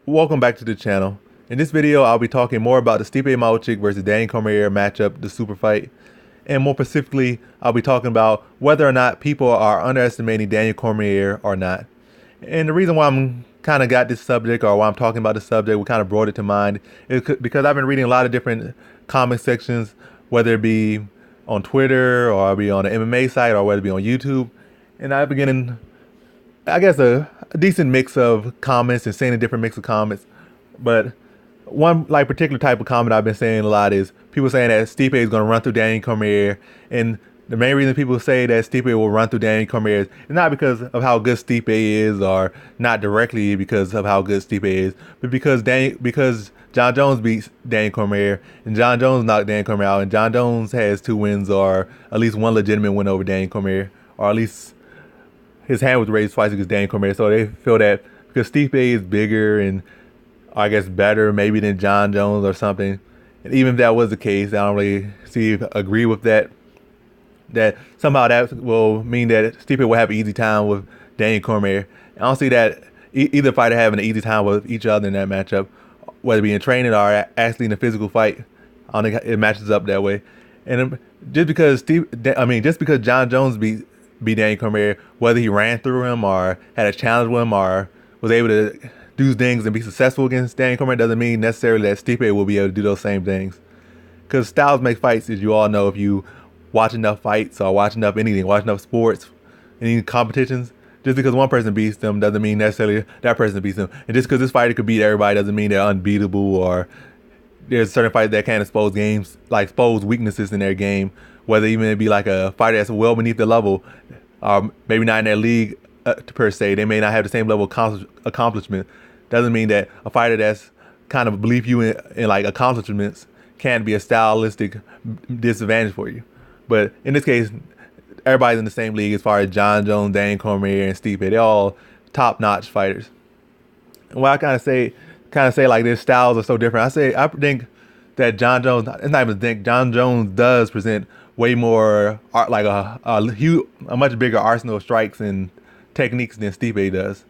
Welcome back to the channel. In this video, I'll be talking more about the Stipe Miocic versus Daniel Cormier matchup, the super fight. And more specifically, I'll be talking about whether or not people are underestimating Daniel Cormier or not. And the reason why I'm kind of got this subject, or why I'm talking about this subject, we kind of brought it to mind, is because I've been reading a lot of different comment sections, whether it be on Twitter, or be on the MMA site, or whether it be on YouTube. And I've been getting, I guess, a decent mix of comments and seeing a different mix of comments. But one particular type of comment I've been saying a lot is people saying that Stipe is going to run through Daniel Cormier. And the main reason people say that Stipe will run through Daniel Cormier is not because of how good Stipe is, or not directly because of how good Stipe is, but because John Jones beats Daniel Cormier, and John Jones knocked Daniel Cormier out, and John Jones has 2 wins, or at least 1 legitimate win over Daniel Cormier, or at least his hand was raised twice against Daniel Cormier. So they feel that because Stipe is bigger and I guess better maybe than John Jones or something, and even if that was the case, I don't really agree with that. That somehow that will mean that Stipe will have an easy time with Daniel Cormier. I don't see that either fighter having an easy time with each other in that matchup, whether it be in training or actually in a physical fight. I don't think it matches up that way. And just because John Jones beat Daniel Cormier, whether he ran through him or had a challenge with him or was able to do things and be successful against Daniel Cormier, doesn't mean necessarily that Stipe will be able to do those same things. Because styles make fights, as you all know, if you watch enough fights or watch enough anything, watch enough sports, any competitions. Just because one person beats them doesn't mean necessarily that person beats them. And just because this fighter could beat everybody doesn't mean they're unbeatable, or there's certain fighters that can't expose weaknesses in their game, whether even it be like a fighter that's well beneath their level, maybe not in their league per se. They may not have the same level of accomplishment. Doesn't mean that a fighter that's kind of beneath you in like accomplishments can't be a stylistic disadvantage for you. But in this case, everybody's in the same league as far as John Jones, Daniel Cormier, and Stipe. They're all top-notch fighters. And what I kind of say like their styles are so different. I think that John Jones, it's not even think, John Jones does present way more like a much bigger arsenal of strikes and techniques than Stipe does.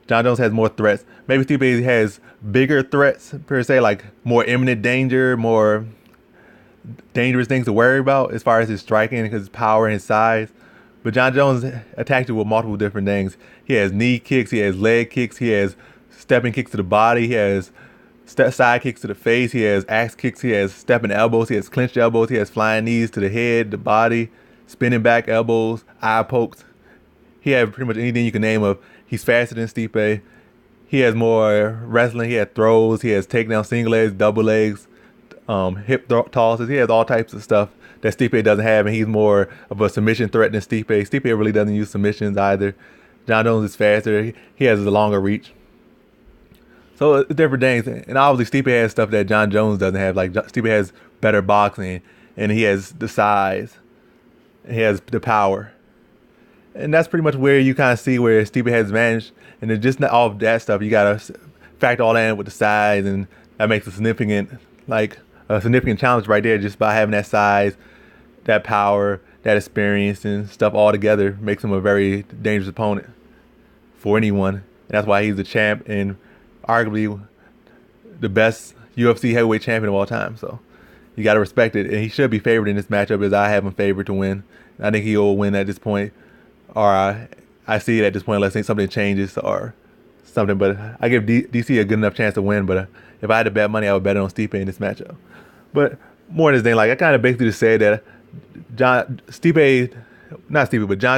John Jones has more threats. Maybe Stipe has bigger threats per se, like more imminent danger, more dangerous things to worry about as far as his striking, his power and his size. But John Jones attacks you with multiple different things. He has knee kicks, he has leg kicks, he has stepping kicks to the body, he has side kicks to the face, he has axe kicks, he has stepping elbows, he has clenched elbows, he has flying knees to the head, the body, spinning back elbows, eye pokes. He has pretty much anything you can name of. He's faster than Stipe. He has more wrestling. He has throws. He has takedown single legs, double legs, hip tosses. He has all types of stuff that Stipe doesn't have, and he's more of a submission threat than Stipe. Stipe really doesn't use submissions either. John Jones is faster. He has a longer reach. So it's different things. And obviously Stipe has stuff that John Jones doesn't have. Like Stipe has better boxing, and he has the size, and he has the power. And that's pretty much where you kind of see where Stipe has advantage. And then just not all of that stuff, you gotta factor all that in with the size, and that makes a significant challenge right there. Just by having that size, that power, that experience, and stuff all together makes him a very dangerous opponent for anyone. And that's why he's the champ and arguably the best UFC heavyweight champion of all time. So you gotta respect it, and he should be favored in this matchup, as I have him favored to win. I think he will win at this point. Or I see it at this point unless something changes or something. But I give DC a good enough chance to win. But if I had to bet money, I would bet it on Stipe in this matchup. But more than this thing, like I kind of basically just said that John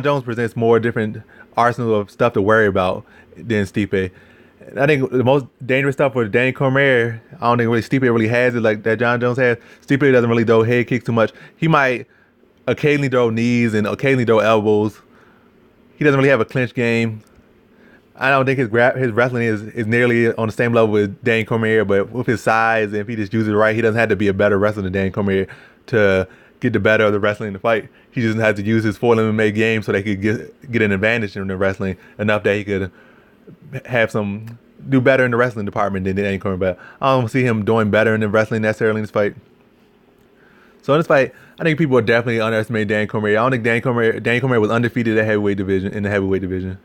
Jones presents more different arsenal of stuff to worry about than Stipe. I think the most dangerous stuff for Daniel Cormier, I don't think really Stipe really has it like that John Jones has. Stipe doesn't really throw head kicks too much. He might occasionally throw knees and occasionally throw elbows. He doesn't really have a clinch game. I don't think his wrestling is nearly on the same level with Daniel Cormier, but with his size, and if he just uses it right, he doesn't have to be a better wrestler than Daniel Cormier to get the better of the wrestling in the fight. He just has to use his full MMA game so they could get an advantage in the wrestling enough that he could do better in the wrestling department than Daniel Cormier. But I don't see him doing better in the wrestling necessarily in this fight. So in this fight, I think people are definitely underestimating Daniel Cormier. I don't think Daniel Cormier was undefeated in the heavyweight division.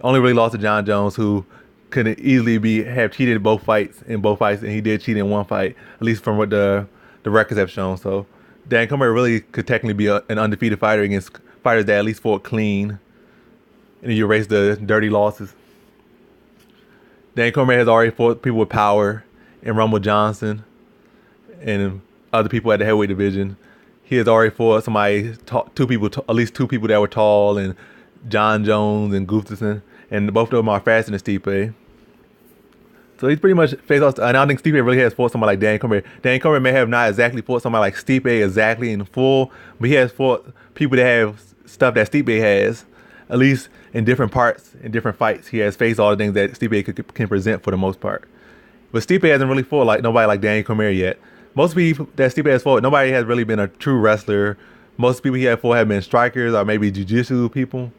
Only really lost to John Jones, who could easily have cheated in both fights, and he did cheat in one fight, at least from what the records have shown. So Dan Cormier really could technically be an undefeated fighter against fighters that at least fought clean, and you erase the dirty losses. Dan Cormier has already fought people with power, and Rumble Johnson, and other people at the heavyweight division. He has already fought at least two people that were tall, and John Jones and Gustafsson, and both of them are faster than Stipe. So he's pretty much faced off, and I don't think Stipe really has fought somebody like Dan Cormier. Dan Cormier may have not exactly fought somebody like Stipe exactly in full, but he has fought people that have stuff that Stipe has, at least in different parts, in different fights. He has faced all the things that Stipe can present for the most part. But Stipe hasn't really fought like nobody like Dan Cormier yet. Most people that Stipe has fought, nobody has really been a true wrestler. Most people he has fought have been strikers, or maybe jiu-jitsu people,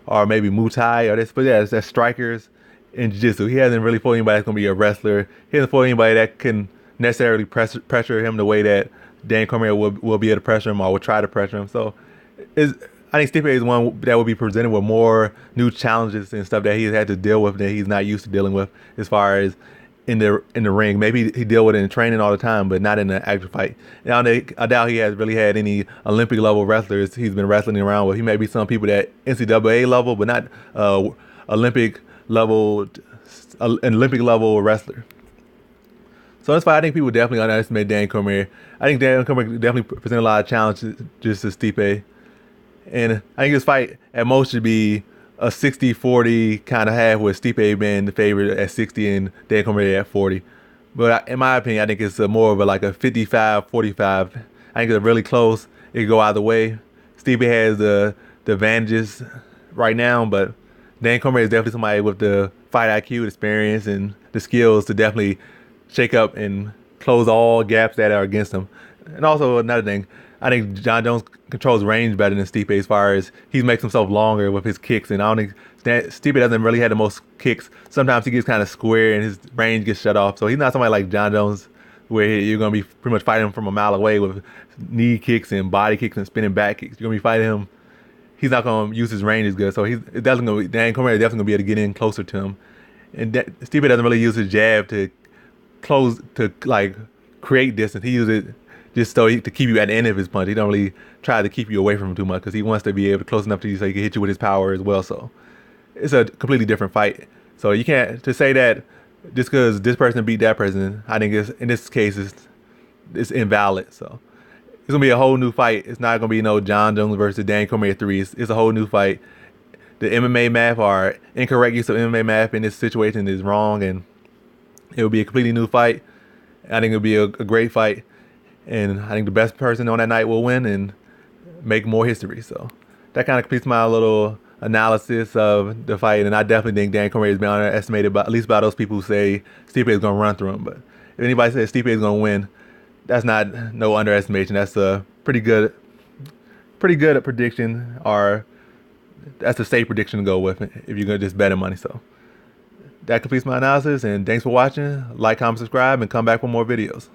or maybe Muay Thai, or this. But yeah, that's strikers in jiu-jitsu. He hasn't really fought anybody that's going to be a wrestler. He hasn't fought anybody that can necessarily pressure him the way that Dan Cormier will be able to pressure him, or will try to pressure him. So I think Stipe is one that will be presented with more new challenges and stuff that he has had to deal with that he's not used to dealing with, as far as in the ring. Maybe he deal with it in training all the time, but not in the actual fight. Now, I doubt he has really had any Olympic level wrestlers he's been wrestling around with. He may be some people that NCAA level, but not Olympic level wrestler. So that's why I think people definitely underestimate Dan Cormier. I think Dan Cormier definitely present a lot of challenges just to Stipe. And I think this fight at most should be a 60-40 kind of half, with Stipe being the favorite at 60 and Dan Cormier at 40. But in my opinion, I think it's more of like a 55-45. I think it's really close. It could go either way. Stipe has the advantages right now, but Dan Cormier is definitely somebody with the fight IQ, experience, and the skills to definitely shake up and close all gaps that are against him. And also another thing, I think John Jones controls range better than Stipe, as far as he makes himself longer with his kicks. And I don't think Stipe doesn't really have the most kicks. Sometimes he gets kind of square and his range gets shut off. So he's not somebody like John Jones, where you're going to be pretty much fighting him from a mile away with knee kicks and body kicks and spinning back kicks. You're going to be fighting him. He's not going to use his range as good. So Dan Cormier is definitely going to be able to get in closer to him. And Stipe doesn't really use his jab to create distance. He uses it just to keep you at the end of his punch. He don't really try to keep you away from him too much, because he wants to be able to close enough to you so he can hit you with his power as well. So it's a completely different fight. So you can't to say that just because this person beat that person, I think in this case it's invalid. So it's gonna be a whole new fight. It's not gonna be no John Jones versus Dan Cormier 3. It's a whole new fight. The MMA math, or incorrect use of MMA math in this situation, is wrong, and it will be a completely new fight. I think it'll be a great fight, and I think the best person on that night will win and make more history. So that kind of completes my little analysis of the fight, and I definitely think Dan Cormier has been underestimated, at least by those people who say Stipe is going to run through him. But if anybody says Stipe is going to win, that's not no underestimation. That's a pretty good prediction, or that's a safe prediction to go with if you're going to just bet on money. So that completes my analysis, and thanks for watching. Like, comment, subscribe, and come back for more videos.